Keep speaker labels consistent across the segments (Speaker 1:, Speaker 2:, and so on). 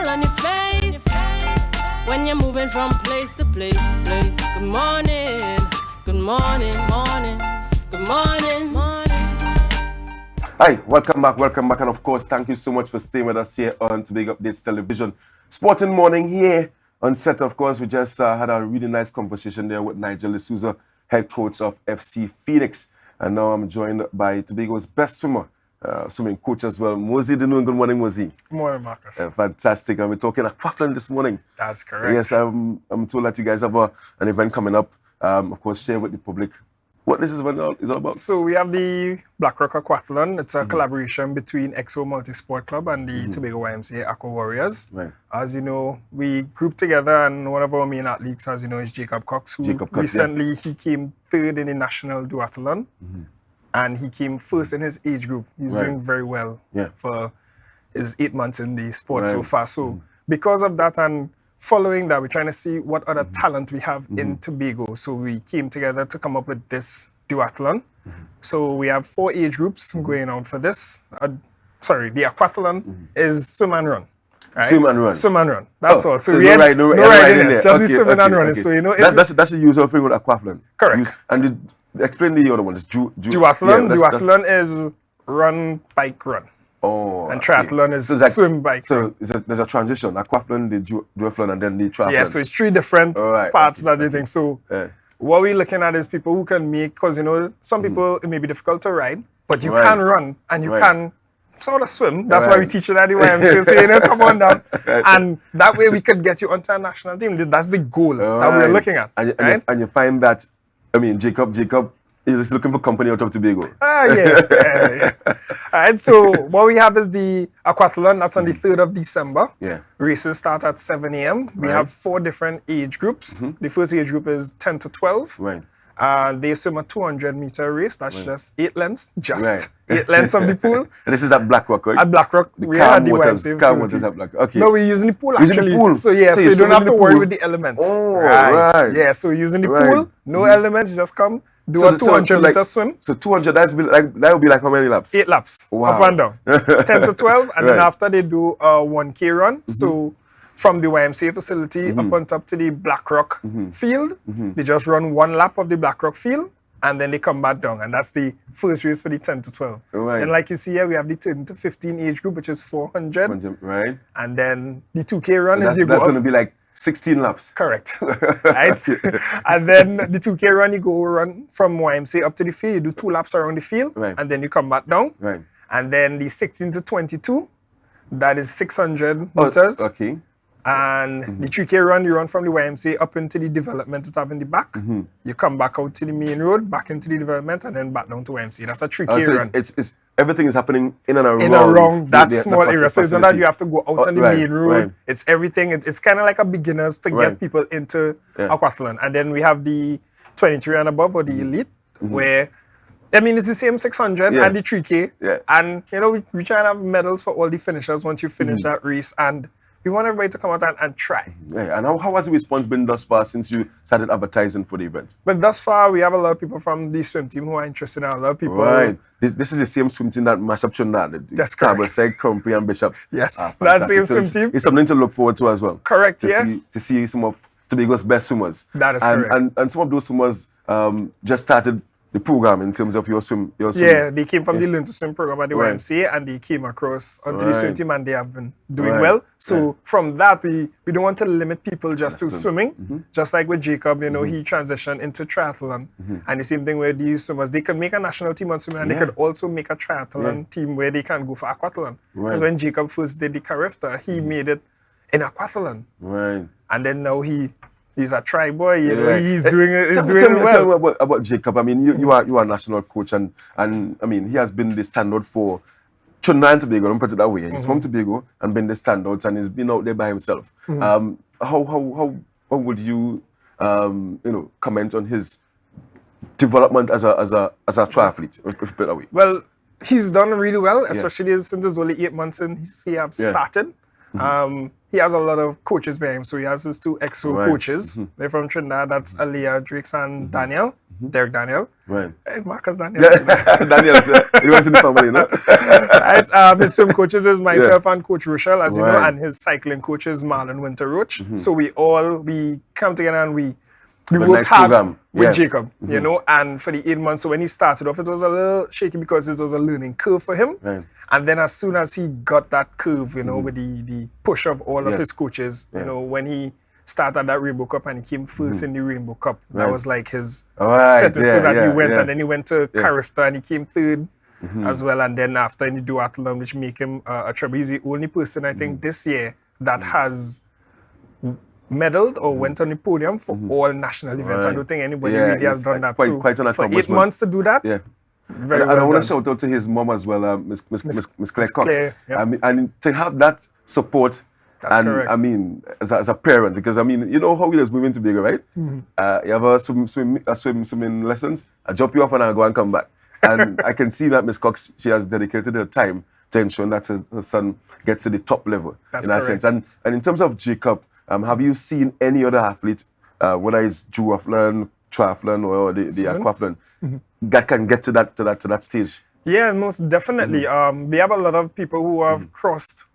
Speaker 1: on your face when you're moving from place to place. Good morning, good morning, morning, good morning, morning.
Speaker 2: Hi, welcome back, and of course, thank you so much for staying with us here on Tobago Updates Television. Sporting morning here on set. Of course, we just had a really nice conversation there with Nigel D'Souza, head coach of FC Phoenix, and now I'm joined by Tobago's best swimmer, swimming coach as well, Mosi Denoon. Good morning, Mosi.
Speaker 3: Good morning, Marcus.
Speaker 2: Fantastic. And we're talking Aquathlon this morning.
Speaker 3: That's correct.
Speaker 2: Yes, I'm told that you guys have an event coming up. Of course, share with the public what this is all about.
Speaker 3: So we have the Blackrock Aquathlon. It's a collaboration between XO Multisport Club and the Tobago YMCA Aqua Warriors.
Speaker 2: Right.
Speaker 3: As you know, we grouped together, and one of our main athletes, as you know, is Jacob Cox, who recently he came third in the national duathlon, and he came first in his age group. He's doing very well for his 8 months in the sport so far. So because of that, and following that, we're trying to see what other talent we have in Tobago. So we came together to come up with this duathlon. So we have 4 age groups going on for this. The aquathlon is swim and run. Right?
Speaker 2: Swim and run.
Speaker 3: Swim and run. That's all.
Speaker 2: So no riding there.
Speaker 3: Just the swimming and running. So you know,
Speaker 2: that's the usual thing with aquathlon.
Speaker 3: Correct.
Speaker 2: And explain the other one. It's
Speaker 3: duathlon. Duathlon is run, bike, run.
Speaker 2: Oh,
Speaker 3: and triathlon is swim, bike.
Speaker 2: So there's a transition: aquathlon, the duathlon, and then the triathlon.
Speaker 3: Yeah, so it's 3 different parts that you think. So what we're looking at is people who can make, because you know, some people it may be difficult to ride, but you can run and you can sort of swim. That's why we teach it at the YMCA. So you know, come on down, and that way we could get you onto a national team. That's the goal that we're looking at.
Speaker 2: And you find that, I mean, Jacob is looking for company out of Tobago.
Speaker 3: Yeah. All right, so what we have is the aquathlon. That's on the 3rd of December.
Speaker 2: Yeah.
Speaker 3: Races start at 7 a.m. We have 4 different age groups. The first age group is 10 to 12.
Speaker 2: Right.
Speaker 3: They swim a 200-meter race. That's just 8 lengths. 8 lengths of the pool.
Speaker 2: And this is at Blackrock, right?
Speaker 3: At Blackrock. We are at the YMCA facility.
Speaker 2: At Blackrock. Okay.
Speaker 3: No, we're using the pool actually.
Speaker 2: Pool.
Speaker 3: So you don't have to worry with the elements.
Speaker 2: Oh, right.
Speaker 3: Yeah, so using the pool, no elements, just come. Do a 200-meter swim.
Speaker 2: So 200, that would be like how many laps?
Speaker 3: 8 laps.
Speaker 2: Wow.
Speaker 3: Up and down. 10 to 12. And then after they do a 1K run. So from the YMCA facility up on top to the Blackrock field, they just run 1 lap of the Blackrock field, and then they come back down. And that's the first race for the 10 to 12.
Speaker 2: Right.
Speaker 3: And like you see here, we have the 10 to 15 age group, which is 400.
Speaker 2: Right.
Speaker 3: And then the 2K run is you go
Speaker 2: that's going to be like 16 laps.
Speaker 3: Correct. Right? And then the 2K run, you go run from YMCA up to the field. You do 2 laps around the field, and then you come back down.
Speaker 2: Right.
Speaker 3: And then the 16 to 22, that is 600 meters.
Speaker 2: Okay.
Speaker 3: And the 3K run, you run from the YMCA up into the development that have in the back. You come back out to the main road, back into the development, and then back down to YMCA. That's a 3K run.
Speaker 2: It's everything is happening in and
Speaker 3: around that small area. So it's not that you have to go out on the main road.
Speaker 2: Right.
Speaker 3: It's everything. It's kind of like a beginners to get people into aquathlon. And then we have the 23 and above, or the elite, where I mean, it's the same 600 and the 3K.
Speaker 2: Yeah.
Speaker 3: And, you know, we try and have medals for all the finishers once you finish that race. And we want everybody to come out and try.
Speaker 2: Yeah. And how has the response been thus far since you started advertising for the event?
Speaker 3: But thus far, we have a lot of people from the swim team who are interested, and a lot of people.
Speaker 2: Right. This is the same swim team that mashed up Trinidad.
Speaker 3: That's correct.
Speaker 2: Company and Bishops.
Speaker 3: Yes, that's the same swim team.
Speaker 2: It's something to look forward to as well.
Speaker 3: Correct,
Speaker 2: To see some of Tobago's best swimmers.
Speaker 3: That is correct.
Speaker 2: And some of those swimmers just started the program in terms of your swim.
Speaker 3: Yeah, they came from the Learn to Swim program at the YMCA, and they came across onto the swim team, and they have been doing well. So from that, we don't want to limit people just to swimming. Just like with Jacob, you know, he transitioned into triathlon. And the same thing with these swimmers. They can make a national team on swimming, and they could also make a triathlon team where they can go for aquathlon. Because when Jacob first did the Carifta, he made it in aquathlon.
Speaker 2: Right.
Speaker 3: And then now he's a try boy, you know, he's doing well.
Speaker 2: Tell me about Jacob. I mean, you are a national coach, and I mean, he has been the standout for Trinidad and Tobago. Don't put it that way. He's from Tobago and been the standout, and he's been out there by himself. How would you comment on his development as a triathlete? Put it that way.
Speaker 3: Well, he's done really well, especially since it's only 8 months since he have started. He has a lot of coaches behind him. So he has his 2 XO coaches. They're from Trinidad. That's Aliyah, Drakes, and Daniel. Derek Daniel.
Speaker 2: Right.
Speaker 3: Hey, Marcus Daniel.
Speaker 2: Daniel, he went in the family, no?
Speaker 3: Right. His swim coaches is myself and Coach Rochelle, as you know,
Speaker 2: Right.
Speaker 3: and his cycling coach is Marlon Winter-Roach. So we come together and we worked
Speaker 2: nice
Speaker 3: hard
Speaker 2: program.
Speaker 3: with Jacob, you know, and for the 8 months. So when he started off, it was a little shaky because it was a learning curve for him.
Speaker 2: Right.
Speaker 3: And then as soon as he got that curve, you know, with the push of all of his coaches, you know, when he started that Rainbow Cup and he came first in the Rainbow Cup, that was like his set so that he went, and then he went to Carifta and he came third as well. And then after in the duathlon, which make him a treble, he's the only person I think this year that has medaled or went on the podium for all national events. I don't think anybody really has done that.
Speaker 2: Quite an
Speaker 3: for 8
Speaker 2: accomplishment.
Speaker 3: months to do that.
Speaker 2: Yeah.
Speaker 3: Very
Speaker 2: and I want
Speaker 3: done.
Speaker 2: to shout out to his mom as well, Miss Claire Cox.
Speaker 3: Claire, yeah.
Speaker 2: I mean, and to have that support,
Speaker 3: That's correct.
Speaker 2: I mean, as a parent, because I mean, you know how it is moving to Tobago, right? You have a swimming lessons. I drop you off and I go and come back. And I can see that Miss Cox, she has dedicated her time to ensure that her son gets to the top level.
Speaker 3: That's
Speaker 2: in that
Speaker 3: correct.
Speaker 2: sense. And in terms of Jacob, have you seen any other athlete, whether it's duathlon, triathlon, or the aquathlon, that can get to that stage?
Speaker 3: Yeah, most definitely. We have a lot of people who have crossed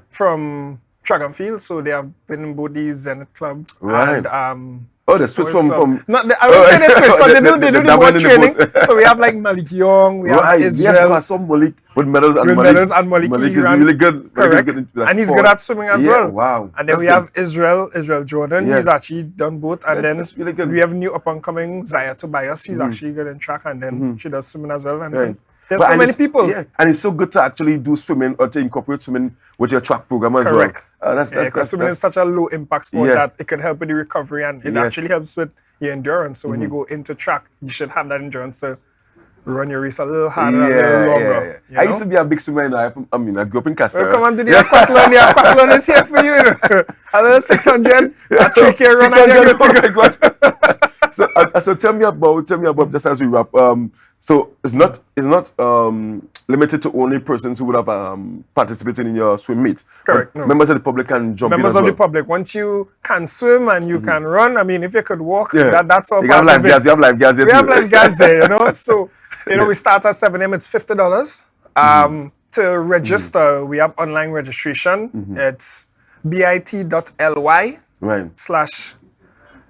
Speaker 3: from track and field, so they have been in both the Zenith Club
Speaker 2: Right.
Speaker 3: and
Speaker 2: They switch from
Speaker 3: Not the, I won't say they switch, because they do the boat training. So we have like Malik Young, we have Israel.
Speaker 2: Yes, because some Malik with medals and
Speaker 3: Malik
Speaker 2: Malik
Speaker 3: he
Speaker 2: is
Speaker 3: ran-
Speaker 2: really good.
Speaker 3: Correct.
Speaker 2: Malik is good
Speaker 3: And he's good at swimming as well.
Speaker 2: Wow.
Speaker 3: And then
Speaker 2: That's
Speaker 3: we
Speaker 2: good.
Speaker 3: have Israel Jordan.
Speaker 2: Yeah.
Speaker 3: He's actually done both. And then
Speaker 2: that's really good.
Speaker 3: we have new up-and-coming Zaya Tobago. She's actually good in track, and then she does swimming as well. And
Speaker 2: Right.
Speaker 3: there's
Speaker 2: But-
Speaker 3: so
Speaker 2: and
Speaker 3: many
Speaker 2: it's-
Speaker 3: people.
Speaker 2: Yeah, and it's so good to actually do swimming or to incorporate swimming with your track program as
Speaker 3: Correct.
Speaker 2: well.
Speaker 3: Because swimming is such a low impact sport
Speaker 2: Yeah.
Speaker 3: that it can help with the recovery, and it
Speaker 2: Yes.
Speaker 3: actually helps with your endurance. So when you go into track, you should have that endurance to run your race a little harder, a little longer.
Speaker 2: I used to be a big swimmer in life. I mean, I grew up in Castor.
Speaker 3: Well, come on to the aquathlon. The aquathlon is here for you. You know? A little 600, a 3K run, and you're good to go.
Speaker 2: So tell me about just as we wrap. So it's not limited to only persons who would have participated in your swim meet.
Speaker 3: Correct,
Speaker 2: But
Speaker 3: no.
Speaker 2: members of the public can jump
Speaker 3: Members
Speaker 2: in as
Speaker 3: of
Speaker 2: well.
Speaker 3: the public, once you can swim and you can run, I mean, if you could walk,
Speaker 2: Yeah.
Speaker 3: that's all
Speaker 2: You have
Speaker 3: part of it.
Speaker 2: lifeguards. You have lifeguards here
Speaker 3: We
Speaker 2: too.
Speaker 3: have lifeguards there, you know. So, you know, we start at 7 a.m. It's $50. To register, we have online registration. It's bit.ly
Speaker 2: Right.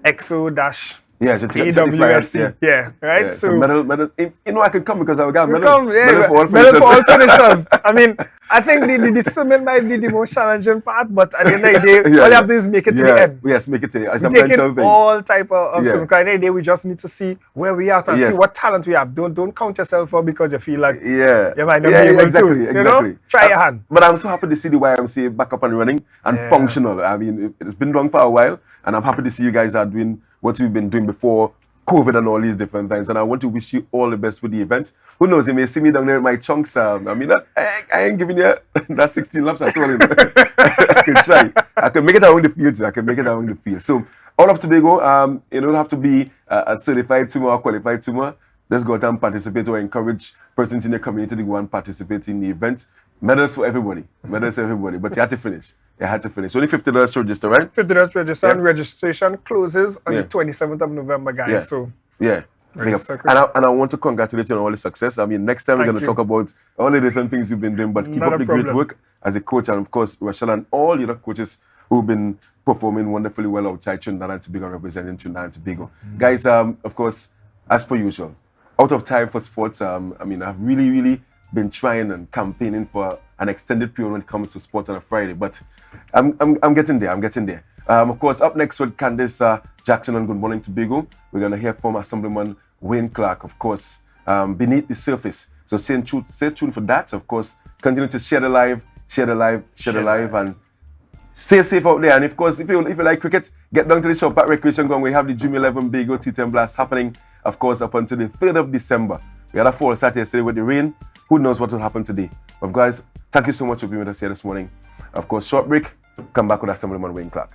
Speaker 3: /exo-
Speaker 2: Yeah, just check the flyers,
Speaker 3: AWSC. Yeah, right?
Speaker 2: Yeah. So medal, you know, I could come because I got medal.
Speaker 3: Come,
Speaker 2: Medal for all
Speaker 3: medal for all
Speaker 2: finishers.
Speaker 3: finishers. I mean, I think the swimming might be the most challenging part, but at the end of the day, all you have to do is make it to the end.
Speaker 2: Yes, make it to the end.
Speaker 3: We take in all type of swimming. Because at the end of the day, we just need to see where we are and see what talent we have. Don't count yourself up because you feel like you might not be able to. You know? Try your hand.
Speaker 2: But I'm so happy to see the YMCA back up and running and functional. I mean, it's been long for a while, and I'm happy to see you guys are doing what you've been doing before COVID and all these different things. And I want to wish you all the best with the events. Who knows, you may see me down there with my chunks. I mean, I ain't giving you that 16 laps at all. I can try. I can make it around the field. So, all up Tobago, you don't have to be a certified swimmer or qualified swimmer. Let's go out and participate or encourage persons in the community to go and participate in the events. Medals for everybody. But you had to finish. Only $50 to register, right?
Speaker 3: $50 to register, and registration closes on the 27th of November, guys. So register.
Speaker 2: And I want to congratulate you on all the success. I mean, next time we're going to talk about all the different things you've been doing, but keep up the great work as a coach, and of course, Rochelle and all the other coaches who've been performing wonderfully well outside Trinidad and Tobago, representing Trinidad and Tobago. Guys, of course, as per usual, out of time for sports. I mean, I've really been trying and campaigning for an extended period when it comes to sports on a Friday, but I'm getting there. Of course, up next with Candice Jackson on Good Morning Tobago, we're going to hear from Assemblyman Wayne Clark, of course, beneath the surface. So stay tuned for that. Of course, continue to share the live, and stay safe out there. And of course, if you like cricket, get down to the shop at Recreation Ground. We have the June 11 Bago T10 Blast happening, of course, up until the 3rd of December. We had a fall start yesterday with the rain. Who knows what will happen today? But guys, thank you so much for being with us here this morning. Of course, short break. Come back with Assemblyman Wayne Clark.